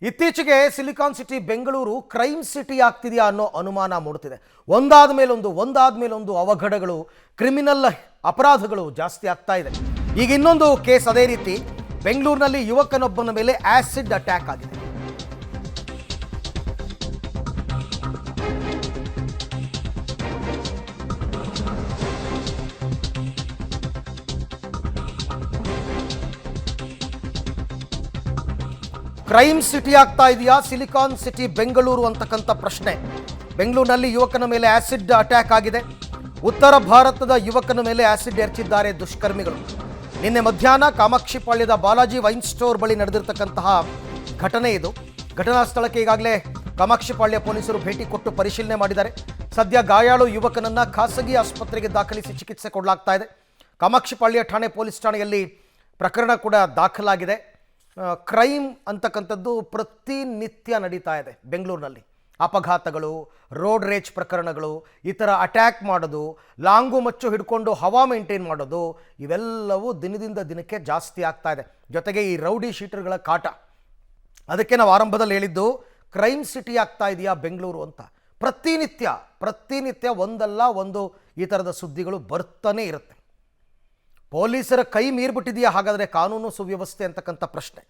ಇತ್ತೀಚೆಗೆ silicon city Bengaluru crime city ಆಗ್ತಿದೆಯಾ ಅನ್ನೋ ಅನುಮಾನ ಮೂಡುತ್ತಿದೆ. ಒಂದಾದ ಮೇಲೊಂದು ಅವಘಡಗಳು, ಕ್ರಿಮಿನಲ್ ಅಪರಾಧಗಳು ಜಾಸ್ತಿ ಆಗ್ತಾ ಇದೆ. ಈಗ ಇನ್ನೊಂದು ಕೇಸ್ ಅದೇ ರೀತಿ ಬೆಂಗಳೂರಿನಲ್ಲಿ ಯುವಕನೊಬ್ಬನ ಮೇಲೆ ಆಸಿಡ್ ಅಟ್ಯಾಕ್ ಆಗಿದೆ. ಕ್ರೈಮ್ ಸಿಟಿ ಆಗ್ತಾ ಇದೆಯಾ ಸಿಲಿಕಾನ್ ಸಿಟಿ ಬೆಂಗಳೂರು ಅಂತಕ್ಕಂಥ ಪ್ರಶ್ನೆ. ಬೆಂಗಳೂರಿನಲ್ಲಿ ಯುವಕನ ಮೇಲೆ ಆಸಿಡ್ ಅಟ್ಯಾಕ್ ಆಗಿದೆ. ಉತ್ತರ ಭಾರತದ ಯುವಕನ ಮೇಲೆ ಆಸಿಡ್ ಎರಚಿದ್ದಾರೆ ದುಷ್ಕರ್ಮಿಗಳು. ನಿನ್ನೆ ಮಧ್ಯಾಹ್ನ ಕಾಮಾಕ್ಷಿಪಾಳ್ಯದ ಬಾಲಾಜಿ ವೈನ್ ಸ್ಟೋರ್ ಬಳಿ ನಡೆದಿರ್ತಕ್ಕಂತಹ ಘಟನೆ ಇದು. ಘಟನಾ ಸ್ಥಳಕ್ಕೆ ಈಗಾಗಲೇ ಕಾಮಾಕ್ಷಿಪಾಳ್ಯ ಪೊಲೀಸರು ಭೇಟಿ ಕೊಟ್ಟು ಪರಿಶೀಲನೆ ಮಾಡಿದ್ದಾರೆ. ಸದ್ಯ ಗಾಯಾಳು ಯುವಕನನ್ನ ಖಾಸಗಿ ಆಸ್ಪತ್ರೆಗೆ ದಾಖಲಿಸಿ ಚಿಕಿತ್ಸೆ ಕೊಡಲಾಗ್ತಾ ಇದೆ. ಕಾಮಾಕ್ಷಿಪಾಳ್ಯ ಠಾಣೆ ಪೊಲೀಸ್ ಠಾಣೆಯಲ್ಲಿ ಪ್ರಕರಣ ಕೂಡ ದಾಖಲಾಗಿದೆ. ಕ್ರೈಮ್ ಅಂತಕ್ಕಂಥದ್ದು ಪ್ರತಿನಿತ್ಯ ನಡೀತಾ ಇದೆ ಬೆಂಗಳೂರಿನಲ್ಲಿ. ಅಪಘಾತಗಳು, ರೋಡ್ ರೇಜ್ ಪ್ರಕರಣಗಳು, ಈ ಥರ ಅಟ್ಯಾಕ್ ಮಾಡೋದು, ಲಾಂಗು ಮಚ್ಚು ಹಿಡ್ಕೊಂಡು ಹವಾ ಮೇಂಟೈನ್ ಮಾಡೋದು, ಇವೆಲ್ಲವೂ ದಿನದಿಂದ ದಿನಕ್ಕೆ ಜಾಸ್ತಿ ಆಗ್ತಾ ಇದೆ. ಜೊತೆಗೆ ಈ ರೌಡಿ ಶೀಟರ್ಗಳ ಕಾಟ. ಅದಕ್ಕೆ ನಾವು ಆರಂಭದಲ್ಲಿ ಹೇಳಿದ್ದು ಕ್ರೈಮ್ ಸಿಟಿ ಆಗ್ತಾ ಇದೆಯಾ ಬೆಂಗಳೂರು ಅಂತ. ಪ್ರತಿನಿತ್ಯ ಒಂದಲ್ಲ ಒಂದು ಈ ಥರದ ಸುದ್ದಿಗಳು ಬರ್ತಾನೆ ಇರುತ್ತೆ. ಪೊಲೀಸರ ಕೈ ಮೀರ್ಬಿಟ್ಟಿದೆಯಾ ಹಾಗಾದರೆ ಕಾನೂನು ಸುವ್ಯವಸ್ಥೆ ಅಂತಕ್ಕಂಥ ಪ್ರಶ್ನೆ.